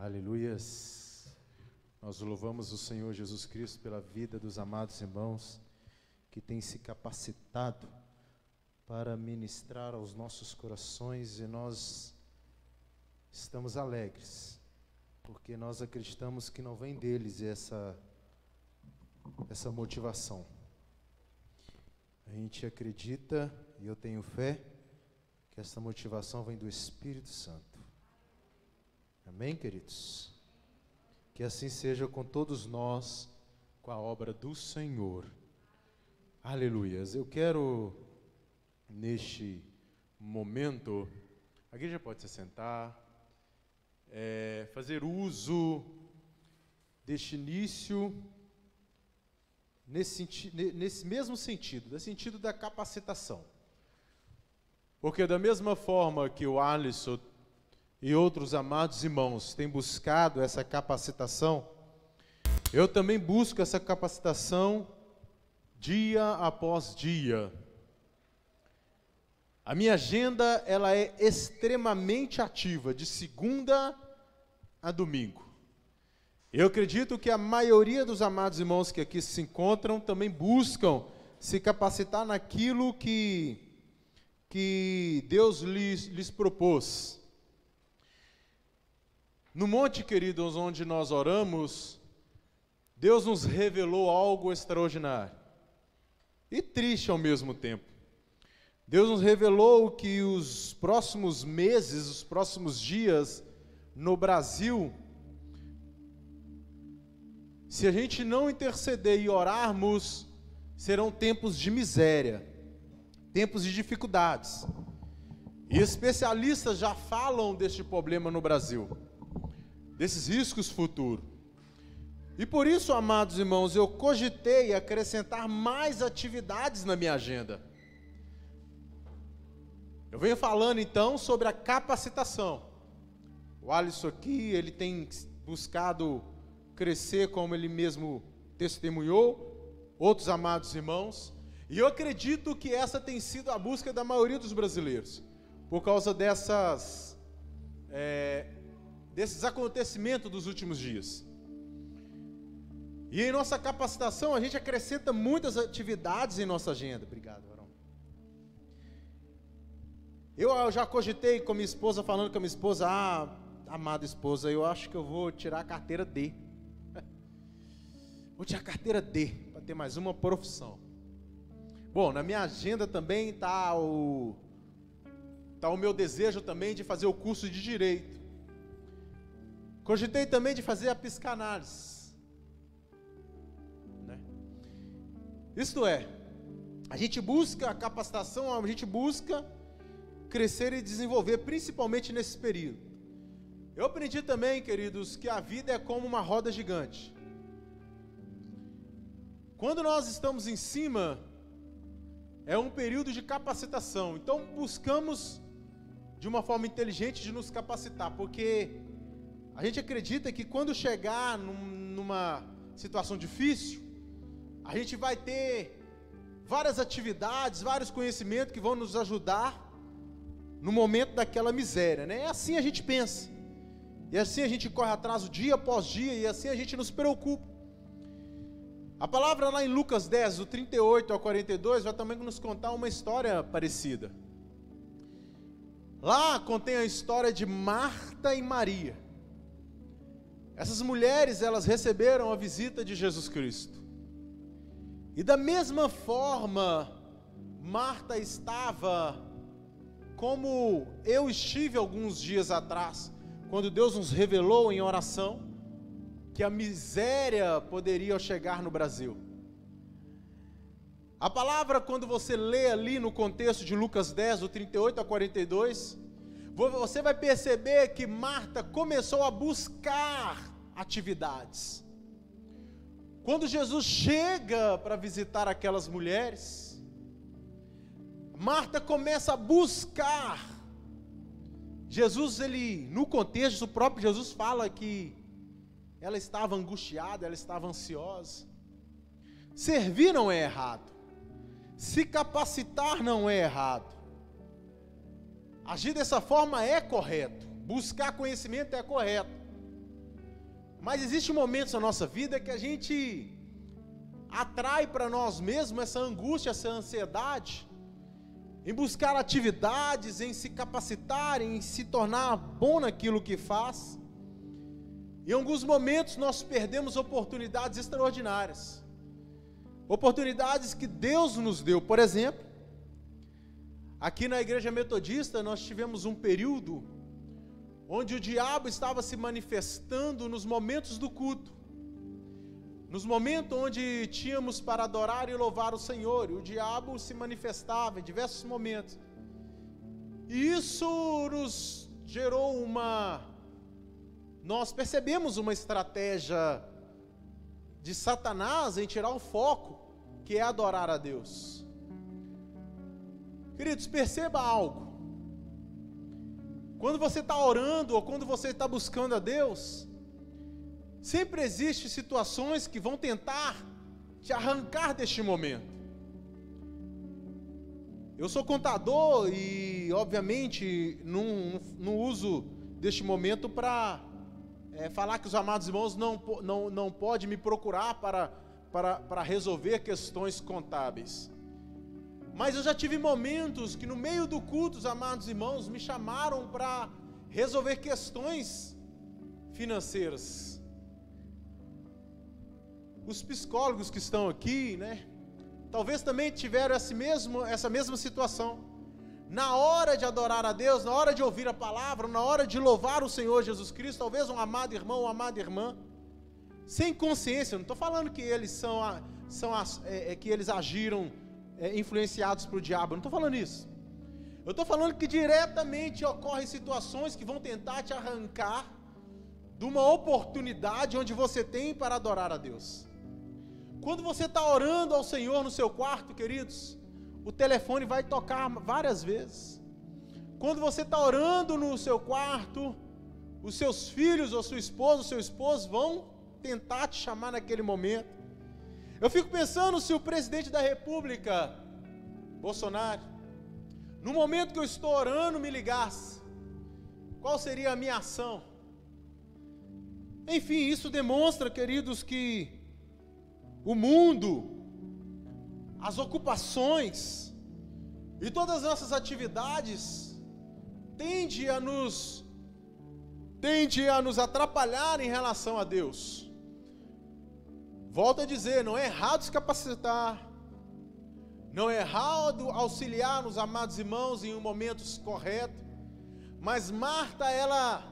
Aleluias. Nós louvamos o Senhor Jesus Cristo pela vida dos amados irmãos que têm se capacitado para ministrar aos nossos corações, e nós estamos alegres, porque nós acreditamos que não vem deles essa motivação. A gente acredita, e eu tenho fé, que essa motivação vem do Espírito Santo. Amém, queridos? Que assim seja com todos nós, com a obra do Senhor. Aleluias. Eu quero, neste momento, a igreja pode se sentar, fazer uso deste início, nesse mesmo sentido, do sentido da capacitação. Porque da mesma forma que o Alisson e outros amados irmãos têm buscado essa capacitação, eu também busco essa capacitação dia após dia. A minha agenda, ela é extremamente ativa, de segunda a domingo. Eu acredito que a maioria dos amados irmãos que aqui se encontram também buscam se capacitar naquilo que Deus lhes propôs. No monte, queridos, onde nós oramos, Deus nos revelou algo extraordinário e triste ao mesmo tempo. Deus nos revelou que os próximos meses, os próximos dias no Brasil, se a gente não interceder e orarmos, serão tempos de miséria, tempos de dificuldades. E especialistas já falam deste problema no Brasil, desses riscos futuros. E por isso, amados irmãos, eu cogitei acrescentar mais atividades na minha agenda. Eu venho falando então sobre a capacitação. O Alisson aqui, ele tem buscado crescer, como ele mesmo testemunhou, outros amados irmãos, e eu acredito que essa tem sido a busca da maioria dos brasileiros, por causa desses acontecimentos dos últimos dias. E em nossa capacitação, a gente acrescenta muitas atividades em nossa agenda. Obrigado, Varão. Eu já cogitei com minha esposa, falando com a minha esposa, amada esposa, eu acho que eu vou tirar a carteira D. Vou tirar a carteira D, para ter mais uma profissão. Bom, na minha agenda também está o meu desejo também de fazer o curso de Direito. Cogitei também de fazer a psicanálise. Isto é, a gente busca a capacitação, a gente busca crescer e desenvolver, principalmente nesse período. Eu aprendi também, queridos, que a vida é como uma roda gigante. Quando nós estamos em cima, é um período de capacitação. Então buscamos, de uma forma inteligente, de nos capacitar, porque a gente acredita que quando chegar numa situação difícil, a gente vai ter várias atividades, vários conhecimentos que vão nos ajudar no momento daquela miséria, né? É assim a gente pensa. E assim a gente corre atrás dia após dia, e assim a gente nos preocupa. A palavra lá em Lucas 10, do 38 ao 42, vai também nos contar uma história parecida. Lá contém a história de Marta e Maria. Essas mulheres, elas receberam a visita de Jesus Cristo. E da mesma forma, Marta estava como eu estive alguns dias atrás, quando Deus nos revelou em oração que a miséria poderia chegar no Brasil. A palavra, quando você lê ali no contexto de Lucas 10, do 38 a 42, você vai perceber que Marta começou a buscar atividades. Quando Jesus chega para visitar aquelas mulheres, Marta começa a buscar. Jesus, no contexto, o próprio Jesus fala que ela estava angustiada, ela estava ansiosa. Servir não é errado. Se capacitar não é errado. Agir dessa forma é correto. Buscar conhecimento é correto. Mas existem momentos na nossa vida que a gente atrai para nós mesmos essa angústia, essa ansiedade, em buscar atividades, em se capacitar, em se tornar bom naquilo que faz. Em alguns momentos nós perdemos oportunidades extraordinárias, oportunidades que Deus nos deu. Por exemplo, aqui na igreja metodista nós tivemos um período onde o diabo estava se manifestando nos momentos do culto, nos momentos onde tínhamos para adorar e louvar o Senhor, e o diabo se manifestava em diversos momentos, e isso nos gerou nós percebemos uma estratégia de Satanás em tirar o foco, que é adorar a Deus. Queridos, perceba algo. Quando você está orando ou quando você está buscando a Deus, sempre existem situações que vão tentar te arrancar deste momento. Eu sou contador e, obviamente, não uso deste momento para falar que os amados irmãos não podem me procurar para resolver questões contábeis. Mas eu já tive momentos que no meio do culto os amados irmãos me chamaram para resolver questões financeiras. Os psicólogos que estão aqui, né, talvez também tiveram essa mesma situação. Na hora de adorar a Deus, na hora de ouvir a palavra, na hora de louvar o Senhor Jesus Cristo, talvez um amado irmão, uma amada irmã, sem consciência, eu não estou falando que eles que eles agiram influenciados pelo diabo, eu não estou falando isso. Eu estou falando que diretamente ocorrem situações que vão tentar te arrancar de uma oportunidade onde você tem para adorar a Deus. Quando você está orando ao Senhor no seu quarto, queridos, o telefone vai tocar várias vezes. Quando você está orando no seu quarto, os seus filhos ou sua esposa, o seu esposo vão tentar te chamar naquele momento. Eu fico pensando se o presidente da República, Bolsonaro, no momento que eu estou orando, me ligasse, qual seria a minha ação? Enfim, isso demonstra, queridos, que o mundo, as ocupações e todas as nossas atividades tende a nos atrapalhar em relação a Deus. Volto a dizer, não é errado se capacitar, não é errado auxiliar os amados irmãos em momentos corretos, mas Marta, ela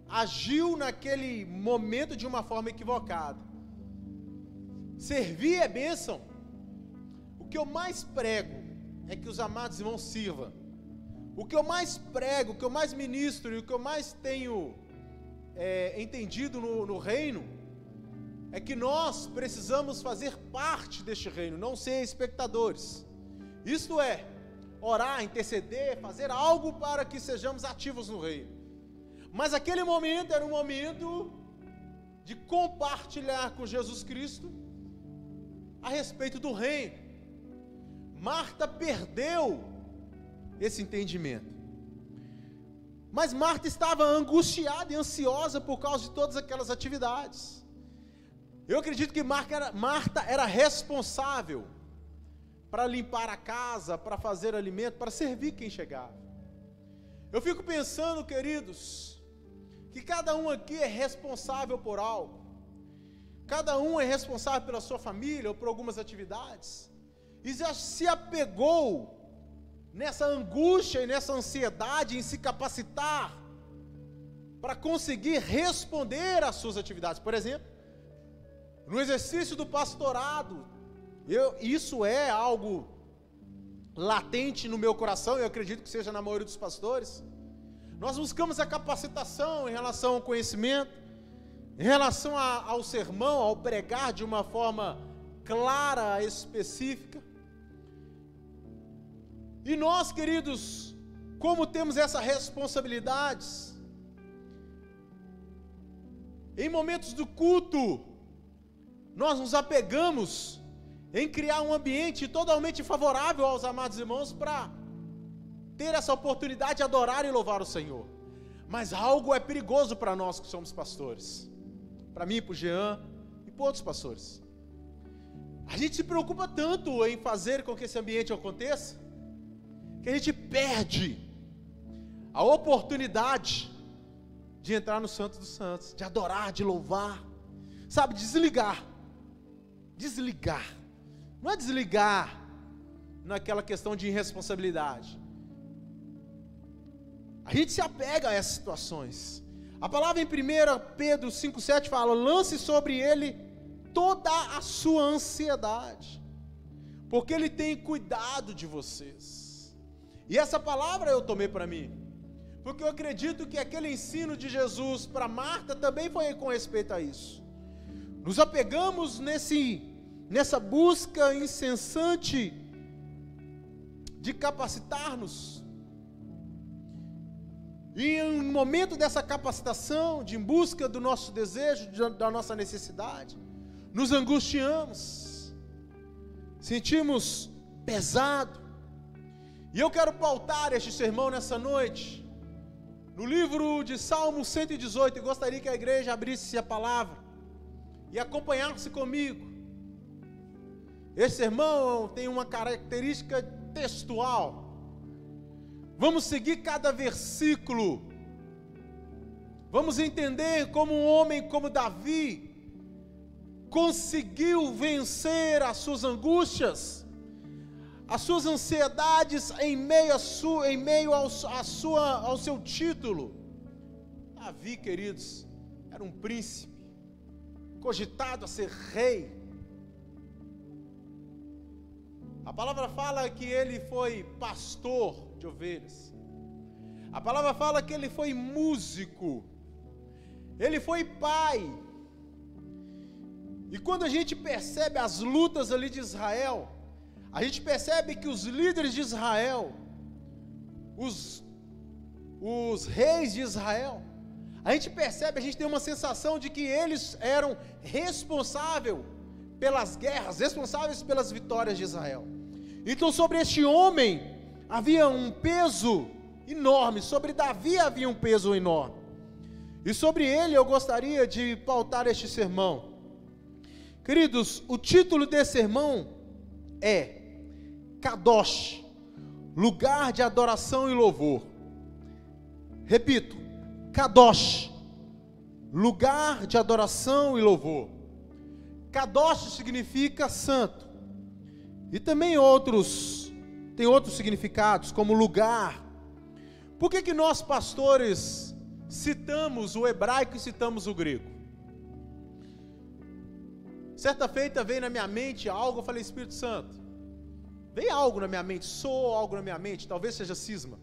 agiu naquele momento de uma forma equivocada. Servir é bênção. O que eu mais prego é que os amados irmãos sirvam. O que eu mais prego, o que eu mais ministro e o que eu mais tenho entendido no reino é que nós precisamos fazer parte deste reino, não ser espectadores. Isto é, orar, interceder, fazer algo para que sejamos ativos no reino. Mas aquele momento era um momento de compartilhar com Jesus Cristo a respeito do reino. Marta perdeu esse entendimento. Mas Marta estava angustiada e ansiosa por causa de todas aquelas atividades. Eu acredito que Marta era responsável para limpar a casa, para fazer alimento, para servir quem chegava. Eu fico pensando, queridos, que cada um aqui é responsável por algo. Cada um é responsável pela sua família ou por algumas atividades. E já se apegou nessa angústia e nessa ansiedade em se capacitar para conseguir responder às suas atividades. Por exemplo, no exercício do pastorado, isso é algo latente no meu coração, eu acredito que seja na maioria dos pastores. Nós buscamos a capacitação em relação ao conhecimento, em relação ao sermão, ao pregar de uma forma clara, específica. E nós, queridos, como temos essa responsabilidade, em momentos do culto, nós nos apegamos em criar um ambiente totalmente favorável aos amados irmãos para ter essa oportunidade de adorar e louvar o Senhor. Mas algo é perigoso para nós que somos pastores. para mim, para o Jean e para outros pastores. A gente se preocupa tanto em fazer com que esse ambiente aconteça, que a gente perde a oportunidade de entrar no Santo dos Santos, de adorar, de louvar, sabe, desligar. Não é desligar naquela questão de irresponsabilidade. A gente se apega a essas situações. A palavra em 1 Pedro 5,7 fala: lance sobre ele toda a sua ansiedade, porque ele tem cuidado de vocês. E essa palavra eu tomei para mim, porque eu acredito que aquele ensino de Jesus para Marta também foi com respeito a isso. Nos apegamos nessa busca incessante de capacitar-nos, e em um momento dessa capacitação, de em busca do nosso desejo, da nossa necessidade, nos angustiamos, sentimos pesado. E eu quero pautar este sermão nessa noite no livro de Salmo 118, e gostaria que a igreja abrisse a palavra e acompanhasse comigo. Esse sermão tem uma característica textual. Vamos seguir cada versículo. Vamos entender como um homem como Davi conseguiu vencer as suas angústias, as suas ansiedades em meio ao seu título. Davi, queridos, era um príncipe, cogitado a ser rei. A palavra fala que ele foi pastor de ovelhas. A palavra fala que ele foi músico. Ele foi pai. E quando a gente percebe as lutas ali de Israel, a gente percebe que os líderes de Israel, os reis de Israel, a gente percebe, a gente tem uma sensação de que eles eram responsáveis pelas guerras, responsáveis pelas vitórias de Israel. Então sobre este homem havia um peso enorme, sobre Davi havia um peso enorme, e sobre ele eu gostaria de pautar este sermão. Queridos, o título desse sermão é Kadosh, lugar de adoração e louvor. Repito, Kadosh, lugar de adoração e louvor. Kadosh significa santo, e também tem outros significados, como lugar. Por que nós pastores citamos o hebraico e citamos o grego? Certa feita veio na minha mente algo, eu falei: Espírito Santo, veio algo na minha mente, soou algo na minha mente, talvez seja cisma,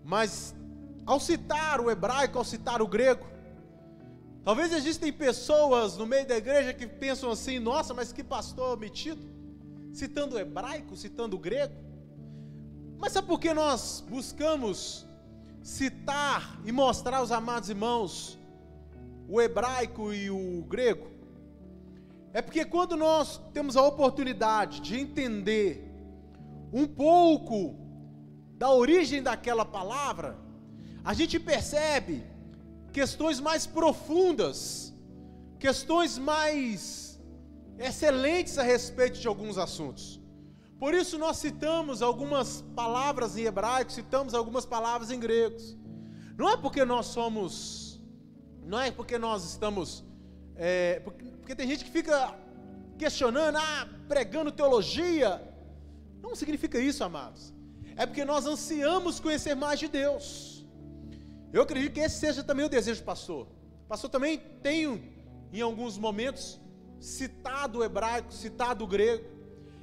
mas ao citar o hebraico, ao citar o grego, talvez existem pessoas no meio da igreja que pensam assim: nossa, mas que pastor metido, citando o hebraico, citando o grego. Mas sabe por que nós buscamos citar e mostrar aos amados irmãos o hebraico e o grego? É porque quando nós temos a oportunidade de entender um pouco da origem daquela palavra, a gente percebe questões mais profundas, questões mais excelentes a respeito de alguns assuntos. Por isso nós citamos algumas palavras em hebraico, citamos algumas palavras em gregos. Não é porque nós estamos, porque tem gente que fica questionando, pregando teologia. Não significa isso, amados. É porque nós ansiamos conhecer mais de Deus. Eu acredito que esse seja também o desejo do pastor. O pastor também tem, em alguns momentos, citado o hebraico, citado o grego.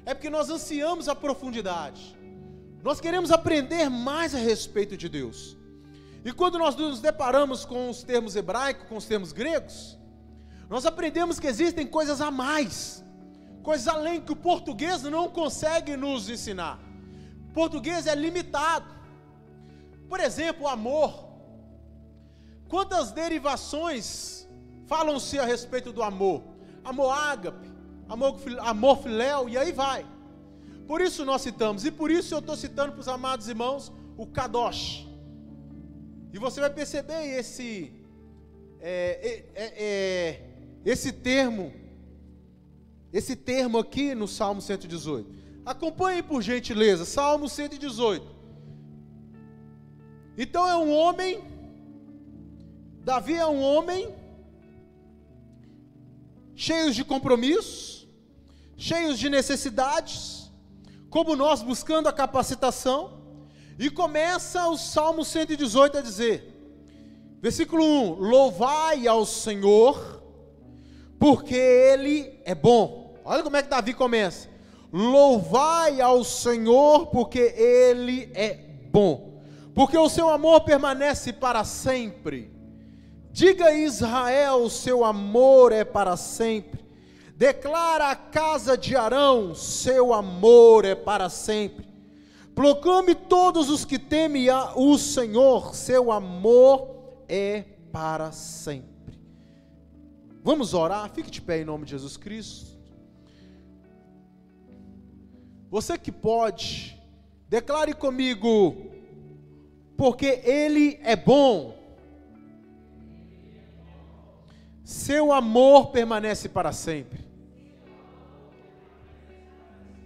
É porque nós ansiamos a profundidade. Nós queremos aprender mais a respeito de Deus. E quando nós nos deparamos com os termos hebraicos, com os termos gregos, nós aprendemos que existem coisas a mais, coisas além que o português não consegue nos ensinar. O português é limitado. Por exemplo, o amor. Quantas derivações falam-se a respeito do amor? Amor ágape, amor filéu, e aí vai. Por isso nós citamos, e por isso eu estou citando para os amados irmãos o Kadosh. E você vai perceber esse termo aqui no Salmo 118. Acompanhe por gentileza, Salmo 118. Então é um homem, Davi é um homem, cheios de compromissos, cheios de necessidades, como nós buscando a capacitação, e começa o Salmo 118 a dizer, versículo 1, louvai ao Senhor, porque Ele é bom. Olha como é que Davi começa, louvai ao Senhor, porque Ele é bom, porque o seu amor permanece para sempre. Diga a Israel, o seu amor é para sempre. Declara a casa de Arão, seu amor é para sempre. Proclame todos os que temem o Senhor, seu amor é para sempre. Vamos orar, fique de pé em nome de Jesus Cristo. Você que pode, declare comigo, porque Ele é bom. Seu amor permanece para sempre.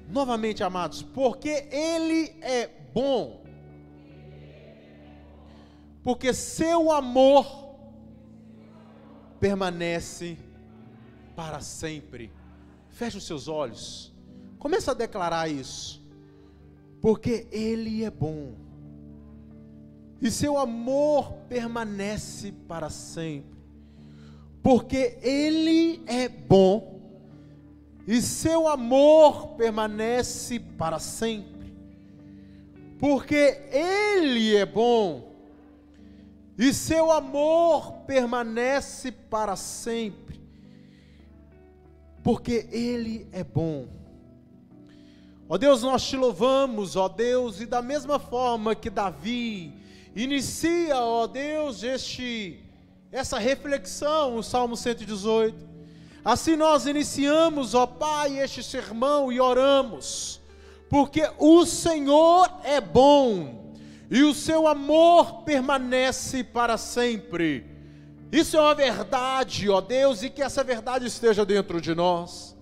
Novamente, amados, porque Ele é bom. Porque seu amor permanece para sempre. Feche os seus olhos. Começa a declarar isso. Porque Ele é bom. E seu amor permanece para sempre. Porque Ele é bom, e seu amor permanece para sempre. Porque Ele é bom, e seu amor permanece para sempre. Porque Ele é bom. Ó Deus, nós te louvamos, ó Deus, e da mesma forma que Davi inicia, ó Deus, essa reflexão, o Salmo 118, assim nós iniciamos, ó Pai, este sermão e oramos, porque o Senhor é bom, e o seu amor permanece para sempre. Isso é uma verdade, ó Deus, e que essa verdade esteja dentro de nós.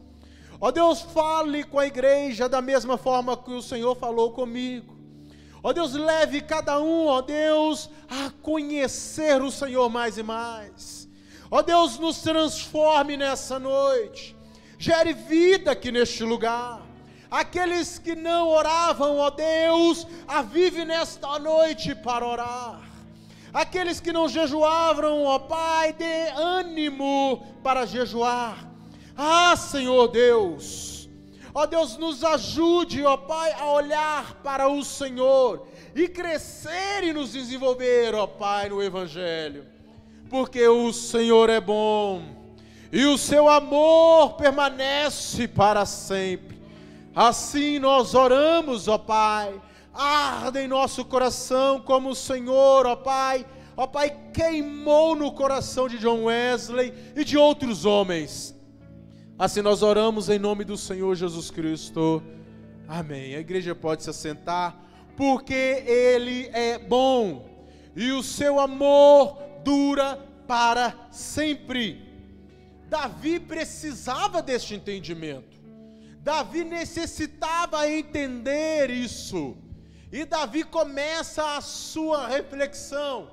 Ó Deus, fale com a igreja da mesma forma que o Senhor falou comigo. Ó Deus, leve cada um, ó Deus, a conhecer o Senhor mais e mais. Ó Deus, nos transforme nessa noite. Gere vida aqui neste lugar. Aqueles que não oravam, ó Deus, avive nesta noite para orar. Aqueles que não jejuavam, ó Pai, dê ânimo para jejuar. Ah, Senhor Deus, ó Deus, nos ajude, ó Pai, a olhar para o Senhor e crescer e nos desenvolver, ó Pai, no Evangelho, porque o Senhor é bom e o seu amor permanece para sempre. Assim nós oramos, ó Pai, arda em nosso coração como o Senhor, ó Pai, queimou no coração de John Wesley e de outros homens. Assim nós oramos em nome do Senhor Jesus Cristo. Amém. A igreja pode se assentar, porque Ele é bom, e o seu amor dura para sempre. Davi precisava deste entendimento. Davi necessitava entender isso. E Davi começa a sua reflexão,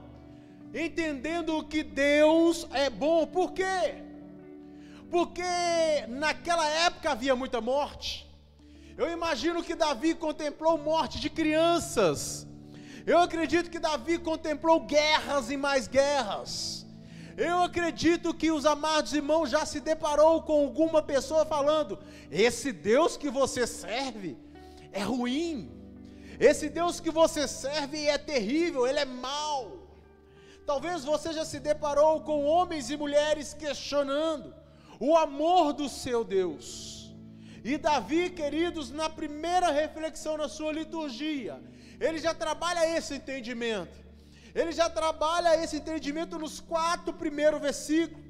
entendendo que Deus é bom. Por quê? Porque naquela época havia muita morte. Eu imagino que Davi contemplou morte de crianças. Eu acredito que Davi contemplou guerras e mais guerras. Eu acredito que os amados irmãos já se deparou com alguma pessoa falando: esse Deus que você serve é ruim. Esse Deus que você serve é terrível, Ele é mau. Talvez você já se deparou com homens e mulheres questionando o amor do seu Deus. E Davi, queridos, na primeira reflexão na sua liturgia, ele já trabalha esse entendimento. Ele já trabalha esse entendimento nos 4 primeiros versículos.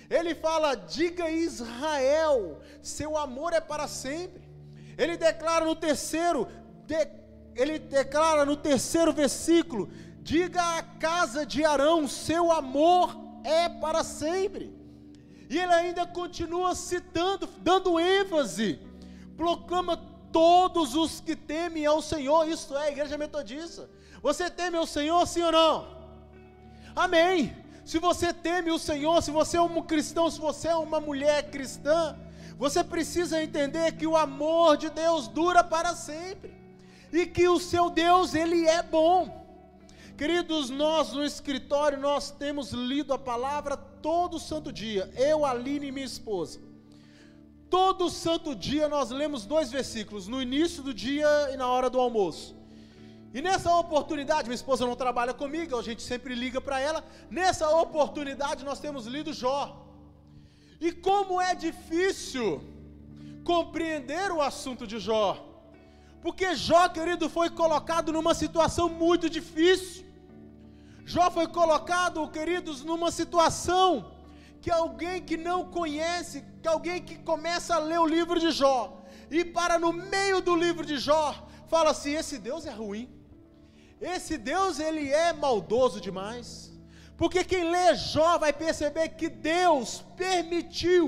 Ele fala: diga a Israel, seu amor é para sempre. Ele declara no terceiro versículo: diga à casa de Arão, seu amor é para sempre. E ele ainda continua citando, dando ênfase, proclama todos os que temem ao Senhor, isto é, a igreja metodista. Você teme ao Senhor, sim ou não? Amém. Se você teme o Senhor, se você é um cristão, se você é uma mulher cristã, você precisa entender que o amor de Deus dura para sempre, e que o seu Deus, Ele é bom. Queridos, nós no escritório, nós temos lido a palavra todo santo dia, eu, Aline e minha esposa. Todo santo dia nós lemos 2 versículos, no início do dia e na hora do almoço. E nessa oportunidade, minha esposa não trabalha comigo, a gente sempre liga para ela. Nessa oportunidade nós temos lido Jó. E como é difícil compreender o assunto de Jó, porque Jó, querido, foi colocado numa situação muito difícil. Jó foi colocado, queridos, numa situação que alguém que não conhece, que alguém que começa a ler o livro de Jó, e para no meio do livro de Jó, fala assim: esse Deus é ruim, esse Deus ele é maldoso demais. Porque quem lê Jó vai perceber que Deus permitiu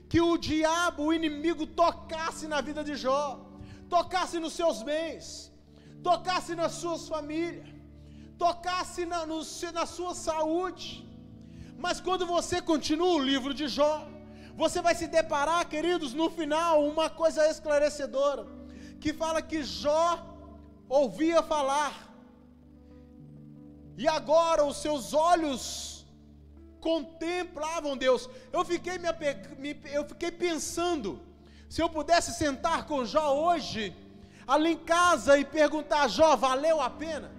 que o diabo, o inimigo, tocasse na vida de Jó, tocasse nos seus bens, tocasse nas suas famílias, tocasse na sua saúde. Mas quando você continua o livro de Jó, você vai se deparar, queridos, no final, uma coisa esclarecedora, que fala que Jó ouvia falar, e agora os seus olhos contemplavam Deus. Eu fiquei pensando, se eu pudesse sentar com Jó hoje, ali em casa, e perguntar: Jó, valeu a pena?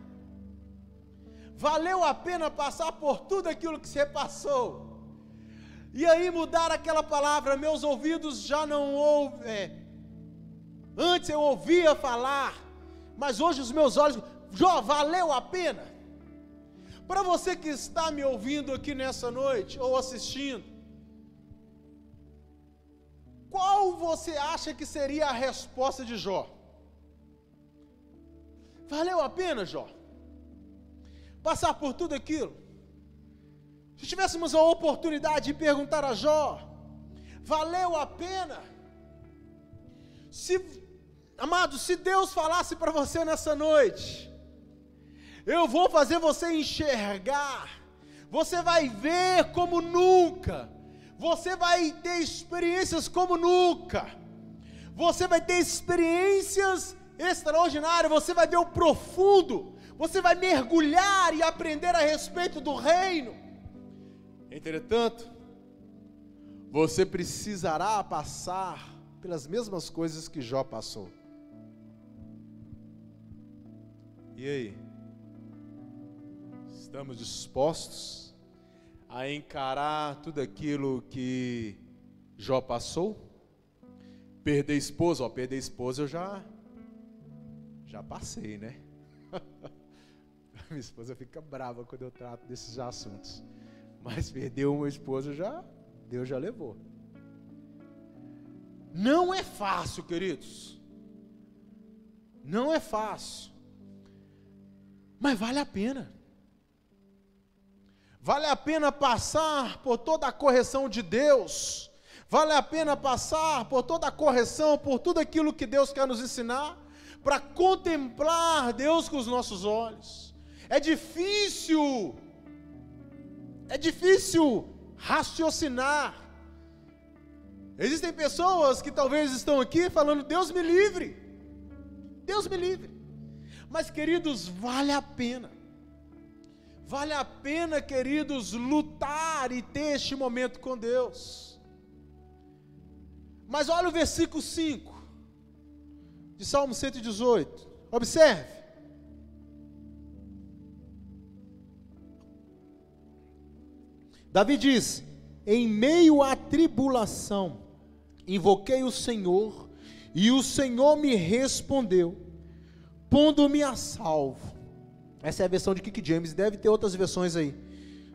Valeu a pena passar por tudo aquilo que você passou? E aí mudar aquela palavra: meus ouvidos já não ouvem, antes eu ouvia falar, mas hoje os meus olhos. Jó, valeu a pena? Para você que está me ouvindo aqui nessa noite, ou assistindo, qual você acha que seria a resposta de Jó? Valeu a pena, Jó? Passar por tudo aquilo? Se tivéssemos a oportunidade de perguntar a Jó: valeu a pena? Amado, se Deus falasse para você nessa noite: eu vou fazer você enxergar, você vai ver como nunca, você vai ter experiências como nunca, você vai ter experiências extraordinárias, você vai ver o profundo, você vai mergulhar e aprender a respeito do reino. Entretanto, você precisará passar pelas mesmas coisas que Jó passou. E aí? Estamos dispostos a encarar tudo aquilo que Jó passou? Perder esposa, perder esposa eu já passei, né? Minha esposa fica brava quando eu trato desses assuntos, mas perder uma esposa Deus já levou. Não é fácil, queridos, não é fácil, mas vale a pena. Vale a pena passar por toda a correção de Deus, vale a pena passar por toda a correção, por tudo aquilo que Deus quer nos ensinar, para contemplar Deus com os nossos olhos. É difícil raciocinar. Existem pessoas que talvez estão aqui falando: Deus me livre, Deus me livre. Mas, queridos, vale a pena. Vale a pena, queridos, lutar e ter este momento com Deus. Mas olha o versículo 5 de Salmo 118. Observe. Davi diz: em meio à tribulação, invoquei o Senhor, e o Senhor me respondeu, pondo-me a salvo. Essa é a versão de King James, deve ter outras versões aí.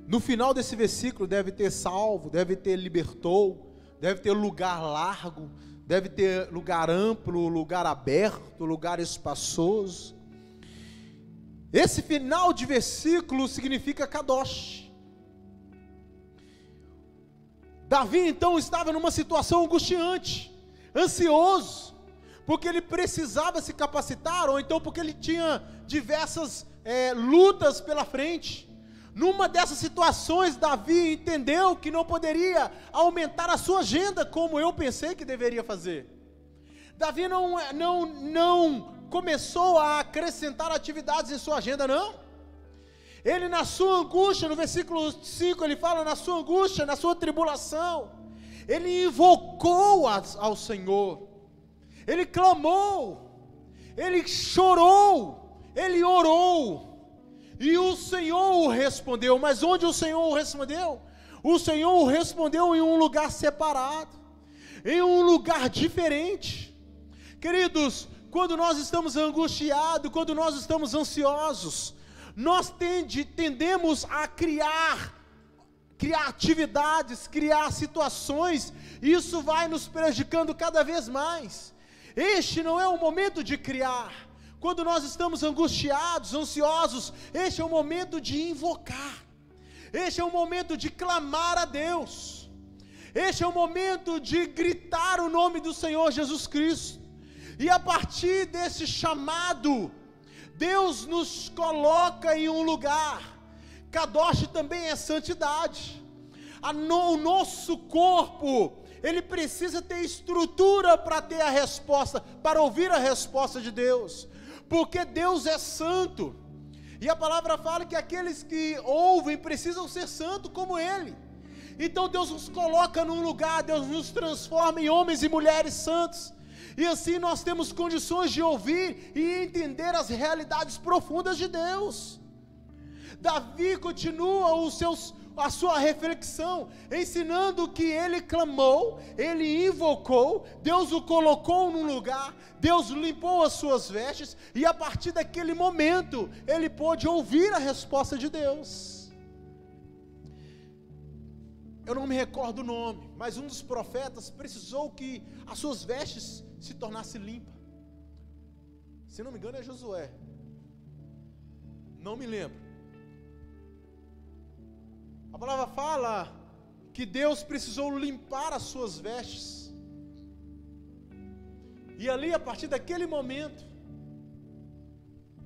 No final desse versículo deve ter salvo, deve ter libertou, deve ter lugar largo, deve ter lugar amplo, lugar aberto, lugar espaçoso. Esse final de versículo significa Kadosh. Davi então estava numa situação angustiante, ansioso, porque ele precisava se capacitar, ou então porque ele tinha diversas lutas pela frente. Numa dessas situações, Davi entendeu que não poderia aumentar a sua agenda como eu pensei que deveria fazer. Davi não começou a acrescentar atividades em sua agenda, não. Ele, na sua angústia, no versículo 5, ele fala: na sua angústia, na sua tribulação, ele invocou ao Senhor, ele clamou, ele chorou, ele orou, e o Senhor o respondeu. Mas onde o Senhor o respondeu? O Senhor o respondeu em um lugar separado, em um lugar diferente. Queridos, quando nós estamos angustiados, quando nós estamos ansiosos, nós tendemos a criar atividades, criar situações, e isso vai nos prejudicando cada vez mais. Este não é o momento de criar. Quando nós estamos angustiados, ansiosos, este é o momento de invocar, este é o momento de clamar a Deus, este é o momento de gritar o nome do Senhor Jesus Cristo, e a partir desse chamado, Deus nos coloca em um lugar. Kadosh também é santidade. O nosso corpo, ele precisa ter estrutura para ter a resposta, para ouvir a resposta de Deus, porque Deus é santo, e a palavra fala que aqueles que ouvem precisam ser santos como Ele. Então Deus nos coloca num lugar, Deus nos transforma em homens e mulheres santos, e assim nós temos condições de ouvir e entender as realidades profundas de Deus. Davi continua a sua reflexão, ensinando que ele clamou, ele invocou, Deus o colocou num lugar, Deus limpou as suas vestes, e a partir daquele momento, ele pôde ouvir a resposta de Deus. Eu não me recordo o nome, mas um dos profetas precisou que as suas vestes se tornassem limpas. Se não me engano é Josué, não me lembro. A palavra fala que Deus precisou limpar as suas vestes, e ali, a partir daquele momento,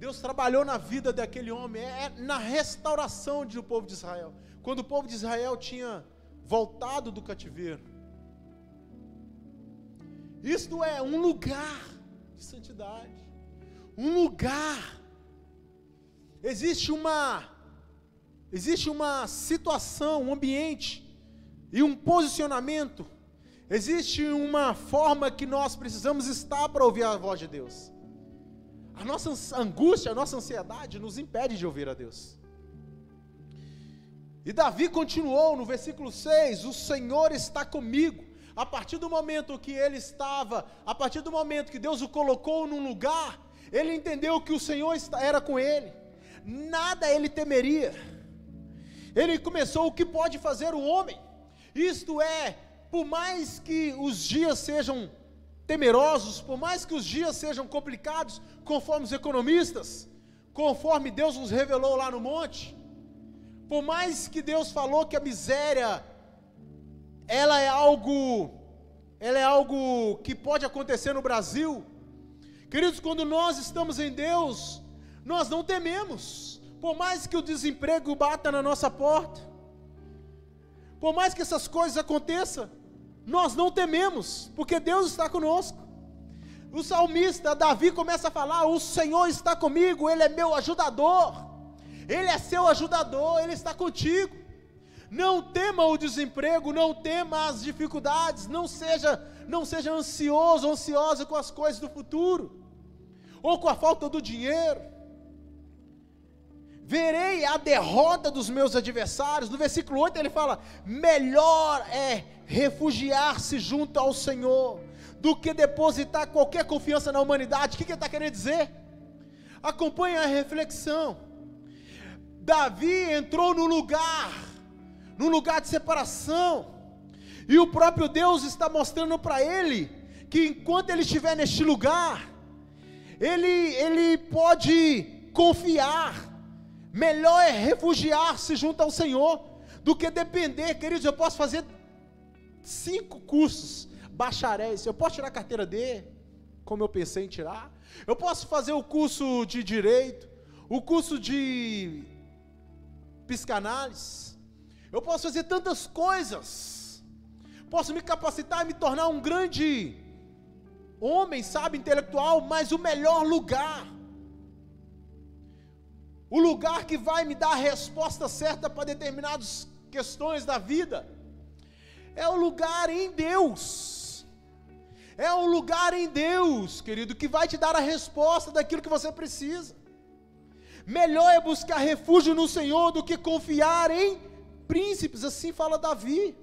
Deus trabalhou na vida daquele homem, na restauração do povo de Israel, quando o povo de Israel tinha voltado do cativeiro. Isto é um lugar de santidade, um lugar, existe uma situação, um ambiente e um posicionamento, existe uma forma que nós precisamos estar para ouvir a voz de Deus. A nossa angústia, a nossa ansiedade nos impede de ouvir a Deus. E Davi continuou no versículo 6, o Senhor está comigo. A partir do momento que ele estava, a partir do momento que Deus o colocou num lugar, ele entendeu que o Senhor era com ele, nada ele temeria. Ele começou: o que pode fazer o homem? Isto é, por mais que os dias sejam temerosos, por mais que os dias sejam complicados, conforme os economistas, conforme Deus nos revelou lá no monte, por mais que Deus falou que a miséria, ela é algo que pode acontecer no Brasil, queridos, quando nós estamos em Deus, nós não tememos. Por mais que o desemprego bata na nossa porta, por mais que essas coisas aconteçam, nós não tememos, porque Deus está conosco. O salmista Davi começa a falar: o Senhor está comigo, Ele é meu ajudador, Ele é seu ajudador, Ele está contigo. Não tema o desemprego, não tema as dificuldades, não seja ansioso, ansiosa com as coisas do futuro, ou com a falta do dinheiro. Verei a derrota dos meus adversários. No versículo 8 ele fala: melhor é refugiar-se junto ao Senhor do que depositar qualquer confiança na humanidade. O que ele está querendo dizer? Acompanhe a reflexão. Davi entrou num lugar de separação, e o próprio Deus está mostrando para ele que enquanto ele estiver neste lugar, ele pode confiar. Melhor é refugiar-se junto ao Senhor do que depender. Queridos, eu posso fazer 5 cursos, bacharéis. Eu posso tirar a carteira D, como eu pensei em tirar. Eu posso fazer o curso de Direito, o curso de Psicanálise. Eu posso fazer tantas coisas. Posso me capacitar e me tornar um grande homem, sabe, intelectual, mas o melhor lugar, o lugar que vai me dar a resposta certa para determinadas questões da vida, é o lugar em Deus. É o lugar em Deus, querido, que vai te dar a resposta daquilo que você precisa. Melhor é buscar refúgio no Senhor do que confiar em príncipes, assim fala Davi.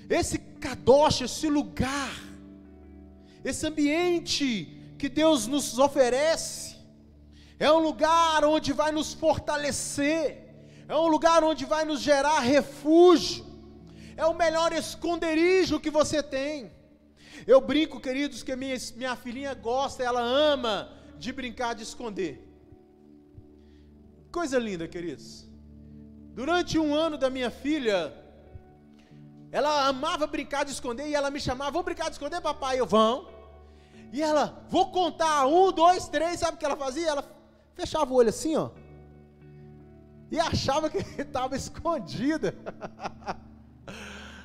Esse kadosh, esse lugar, esse ambiente que Deus nos oferece, é um lugar onde vai nos fortalecer, é um lugar onde vai nos gerar refúgio, é o melhor esconderijo que você tem. Eu brinco, queridos, que minha filhinha gosta, ela ama de brincar de esconder. Coisa linda, queridos. Durante 1 ano da minha filha, ela amava brincar de esconder e ela me chamava: vamos brincar de esconder, papai? Eu, vão. E ela, vou contar 1, 2, 3, sabe o que ela fazia? Ela fechava o olho assim, ó, e achava que estava escondida.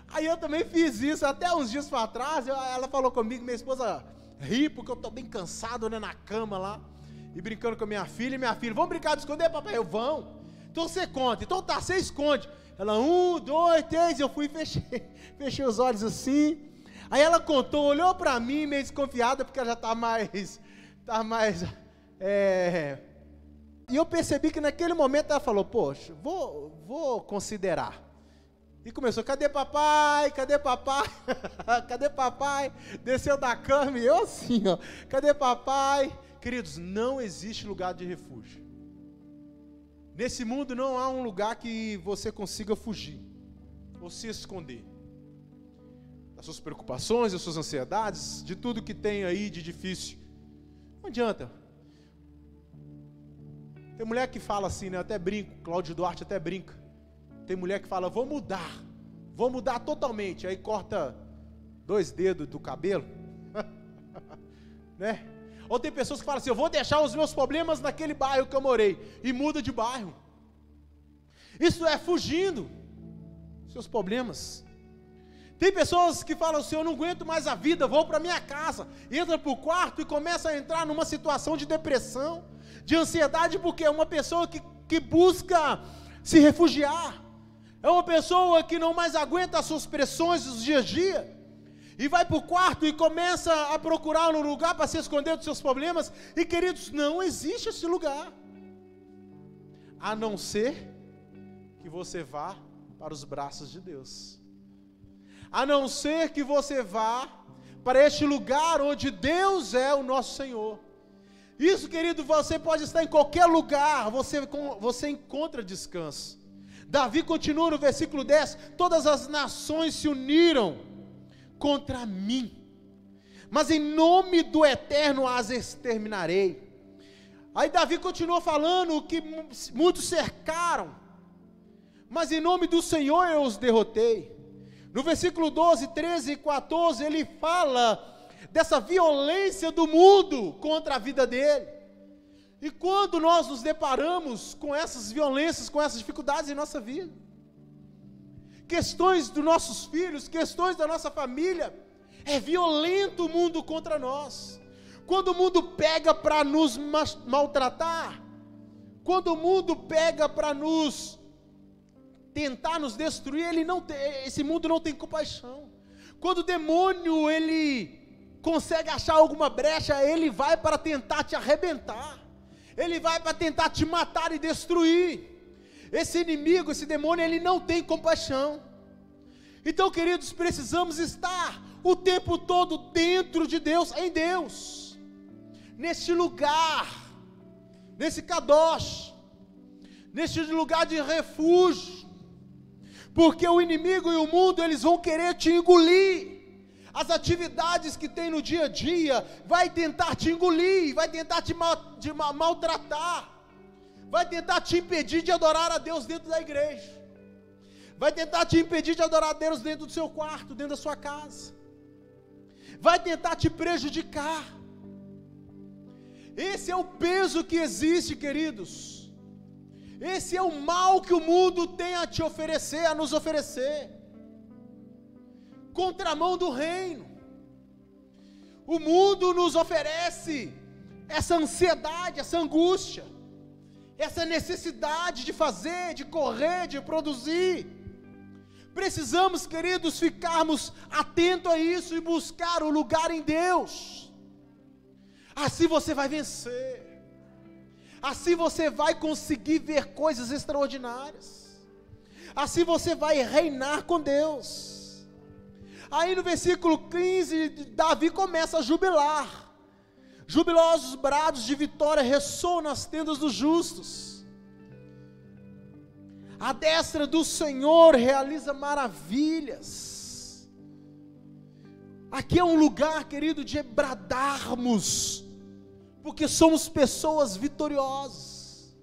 Aí eu também fiz isso, até uns dias para trás, ela falou comigo, minha esposa ri, porque eu estou bem cansado, né, na cama lá, e brincando com a minha filha, vamos brincar de esconder, papai? Eu, vão. Então você conta, então tá, você esconde. Ela, 1, 2, 3, eu fui e fechei os olhos assim. Aí ela contou, olhou para mim meio desconfiada, porque ela já está mais, e eu percebi que naquele momento ela falou: poxa, vou considerar. E começou: cadê papai, cadê papai, cadê papai? Desceu da cama e eu assim, ó, cadê papai? Queridos, não existe lugar de refúgio. Nesse mundo não há um lugar que você consiga fugir, ou se esconder, das suas preocupações, das suas ansiedades, de tudo que tem aí de difícil. Não adianta. Tem mulher que fala assim, né? Eu até brinco, Cláudio Duarte até brinca. Tem mulher que fala: vou mudar totalmente. Aí corta 2 dedos do cabelo, né? Ou tem pessoas que falam assim: eu vou deixar os meus problemas naquele bairro que eu morei, e muda de bairro. Isso é fugindo seus problemas. Tem pessoas que falam assim: eu não aguento mais a vida, vou para minha casa, entra para o quarto e começa a entrar numa situação de depressão, de ansiedade, porque é uma pessoa que busca se refugiar, é uma pessoa que não mais aguenta as suas pressões dos dia a dia, e vai para o quarto e começa a procurar um lugar para se esconder dos seus problemas. E queridos, não existe esse lugar, a não ser que você vá para os braços de Deus, a não ser que você vá para este lugar onde Deus é o nosso Senhor. Isso, querido, você pode estar em qualquer lugar, você encontra descanso. Davi continua no versículo 10, todas as nações se uniram contra mim, mas em nome do Eterno as exterminarei. Aí Davi continua falando que muitos cercaram, mas em nome do Senhor eu os derrotei. No versículo 12, 13 e 14, ele fala dessa violência do mundo contra a vida dele. E quando nós nos deparamos com essas violências, com essas dificuldades em nossa vida, questões dos nossos filhos, questões da nossa família, é violento o mundo contra nós. Quando o mundo pega para nos maltratar, quando o mundo pega para tentar nos destruir, esse mundo não tem compaixão. Quando o demônio ele consegue achar alguma brecha, ele vai para tentar te arrebentar, ele vai para tentar te matar e destruir. Esse inimigo, esse demônio, ele não tem compaixão. Então, queridos, precisamos estar o tempo todo dentro de Deus, em Deus, neste lugar, nesse kadosh, neste lugar de refúgio, porque o inimigo e o mundo, eles vão querer te engolir. As atividades que tem no dia a dia, vai tentar te engolir, vai tentar te maltratar, vai tentar te impedir de adorar a Deus dentro da igreja, vai tentar te impedir de adorar a Deus dentro do seu quarto, dentro da sua casa, vai tentar te prejudicar. Esse é o peso que existe, queridos. Esse é o mal que o mundo tem a te oferecer, a nos oferecer. Contramão do reino. O mundo nos oferece essa ansiedade, essa angústia, essa necessidade de fazer, de correr, de produzir. Precisamos, queridos, ficarmos atentos a isso e buscar o lugar em Deus. Assim você vai vencer. Assim você vai conseguir ver coisas extraordinárias. Assim você vai reinar com Deus. Aí no versículo 15, Davi começa a jubilar. Jubilosos brados de vitória ressoam nas tendas dos justos. A destra do Senhor realiza maravilhas. Aqui é um lugar, querido, de bradarmos, porque somos pessoas vitoriosas.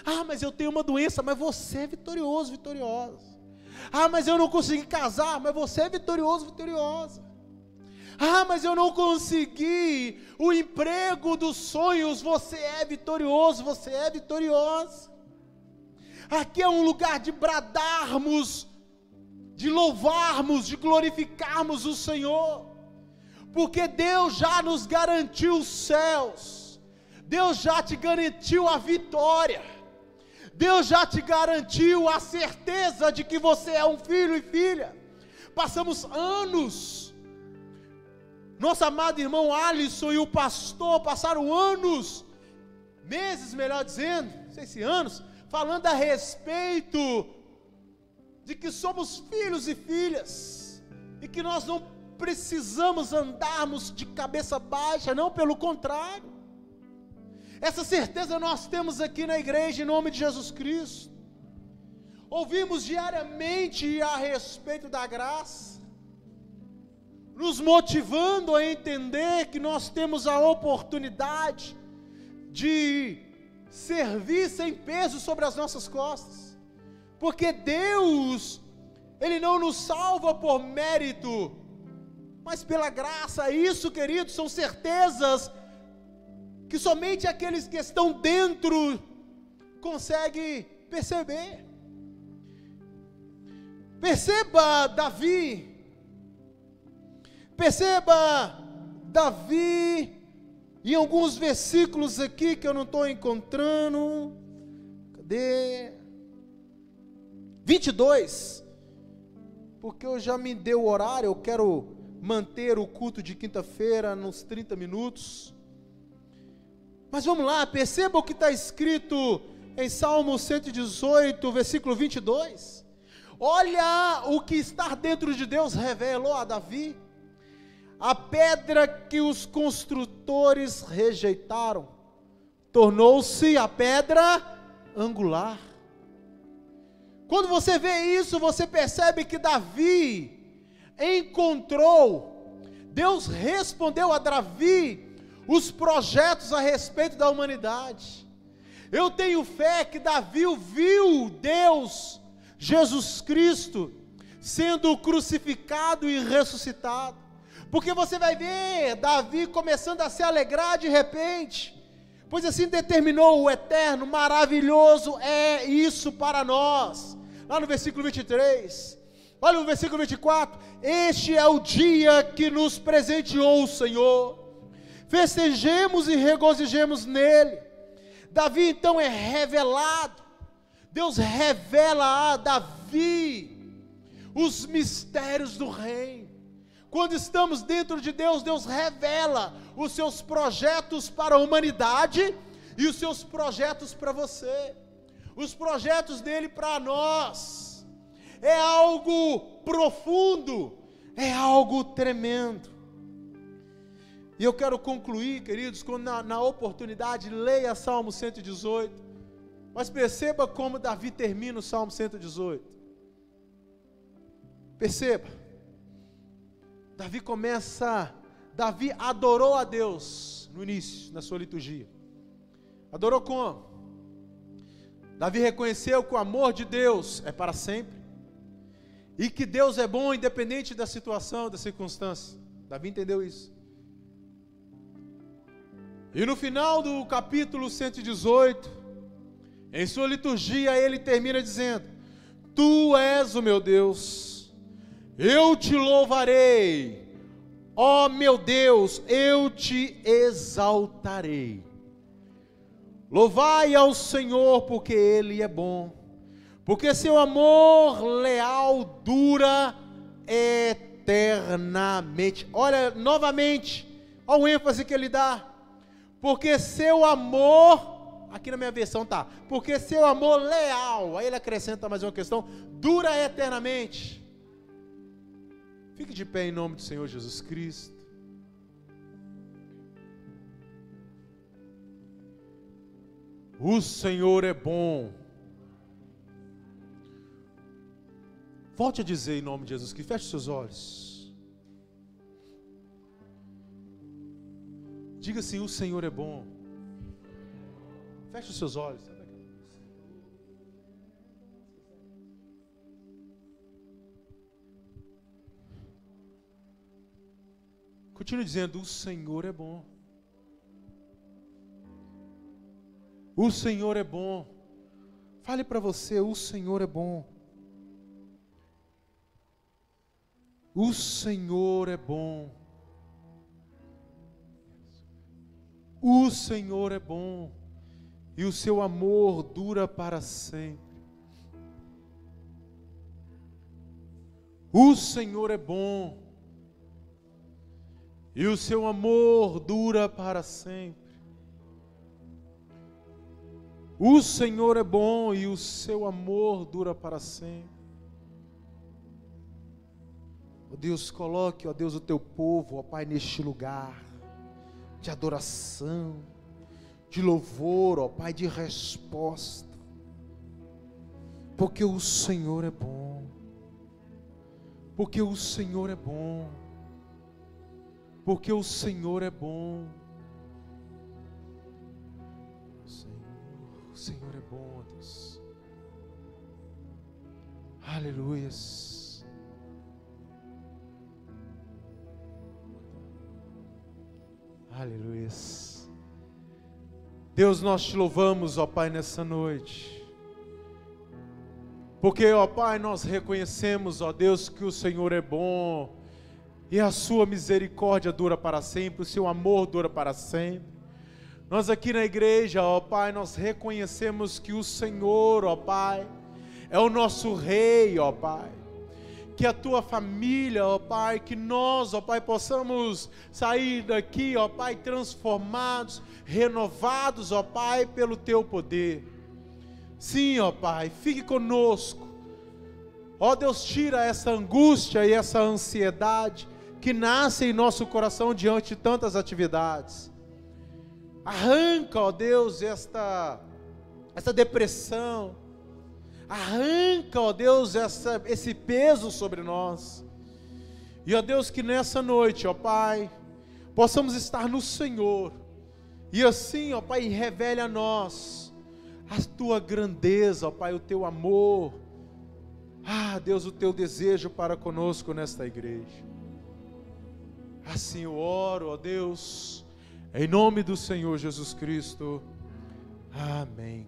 Ah, mas eu tenho uma doença, mas você é vitorioso, vitoriosa. Ah, mas eu não consegui casar, mas você é vitorioso, vitoriosa. Ah, mas eu não consegui o emprego dos sonhos, você é vitorioso, você é vitoriosa. Aqui é um lugar de bradarmos, de louvarmos, de glorificarmos o Senhor, porque Deus já nos garantiu os céus, Deus já te garantiu a vitória, Deus já te garantiu a certeza de que você é um filho e filha. Passamos anos, nosso amado irmão Alisson e o pastor passaram anos, meses melhor dizendo, não sei se anos, falando a respeito de que somos filhos e filhas, e que nós não precisamos andarmos de cabeça baixa, não, pelo contrário. Essa certeza nós temos aqui na igreja, em nome de Jesus Cristo. Ouvimos diariamente a respeito da graça, nos motivando a entender que nós temos a oportunidade de servir sem peso sobre as nossas costas, porque Deus, Ele não nos salva por mérito, mas pela graça. Isso, queridos, são certezas que somente aqueles que estão dentro conseguem perceber. Perceba Davi em alguns versículos aqui que eu não estou encontrando. Cadê? 22, porque eu já me dei o horário, eu quero manter o culto de quinta-feira nos 30 minutos, mas vamos lá, perceba o que está escrito em Salmo 118, versículo 22, olha o que está dentro de Deus revelou a Davi, a pedra que os construtores rejeitaram, tornou-se a pedra angular. Quando você vê isso, você percebe que Davi encontrou, Deus respondeu a Davi os projetos a respeito da humanidade. Eu tenho fé que Davi viu Deus, Jesus Cristo, sendo crucificado e ressuscitado, porque você vai ver Davi começando a se alegrar de repente, pois assim determinou o Eterno. Maravilhoso é isso para nós. Lá no versículo 23, olha o versículo 24, este é o dia que nos presenteou o Senhor, festejemos e regozijemos nele. Davi então é revelado, Deus revela a Davi os mistérios do reino. Quando estamos dentro de Deus, Deus revela os seus projetos para a humanidade e os seus projetos para você. Os projetos dele para nós é algo profundo, é algo tremendo. E eu quero concluir, queridos, quando na oportunidade, leia Salmo 118, mas perceba como Davi termina o Salmo 118. Perceba, Davi adorou a Deus no início, na sua liturgia. Adorou como? Davi reconheceu que o amor de Deus é para sempre, e que Deus é bom independente da situação, da circunstância. Davi entendeu isso. E no final do capítulo 118, em sua liturgia, ele termina dizendo: Tu és o meu Deus, eu te louvarei, ó meu Deus, eu te exaltarei. Louvai ao Senhor, porque Ele é bom, porque seu amor leal dura eternamente. Olha, novamente, olha o ênfase que ele dá. Porque seu amor, aqui na minha versão tá, porque seu amor leal, aí ele acrescenta mais uma questão, dura eternamente. Fique de pé em nome do Senhor Jesus Cristo. O Senhor é bom. Volte a dizer em nome de Jesus Cristo, feche seus olhos. Diga assim: o Senhor é bom. Feche os seus olhos. Continue dizendo: o Senhor é bom. O Senhor é bom. Fale para você: o Senhor é bom. O Senhor é bom. O Senhor é bom, e o seu amor dura para sempre. O Senhor é bom, e o seu amor dura para sempre. O Senhor é bom, e o seu amor dura para sempre. Ó Deus, coloque, ó Deus, o teu povo, ó Pai, neste lugar de adoração, de louvor, ó Pai, de resposta, porque o Senhor é bom, porque o Senhor é bom, porque o Senhor é bom. O Senhor é bom, Deus. Aleluias. Aleluia. Deus, nós te louvamos, ó Pai, nessa noite, porque, ó Pai, nós reconhecemos, ó Deus, que o Senhor é bom, e a sua misericórdia dura para sempre, o seu amor dura para sempre. Nós aqui na igreja, ó Pai, nós reconhecemos que o Senhor, ó Pai, é o nosso Rei, ó Pai. Que a tua família, ó Pai, que nós, ó Pai, possamos sair daqui, ó Pai, transformados, renovados, ó Pai, pelo teu poder. Sim, ó Pai, fique conosco. Ó Deus, tira essa angústia e essa ansiedade que nasce em nosso coração diante de tantas atividades. Arranca, ó Deus, essa depressão. Arranca, ó Deus, esse peso sobre nós. E, ó Deus, que nessa noite, ó Pai, possamos estar no Senhor. E assim, ó Pai, revele a nós a tua grandeza, ó Pai, o teu amor. Ah, Deus, o teu desejo para conosco nesta igreja. Assim eu oro, ó Deus, em nome do Senhor Jesus Cristo. Amém.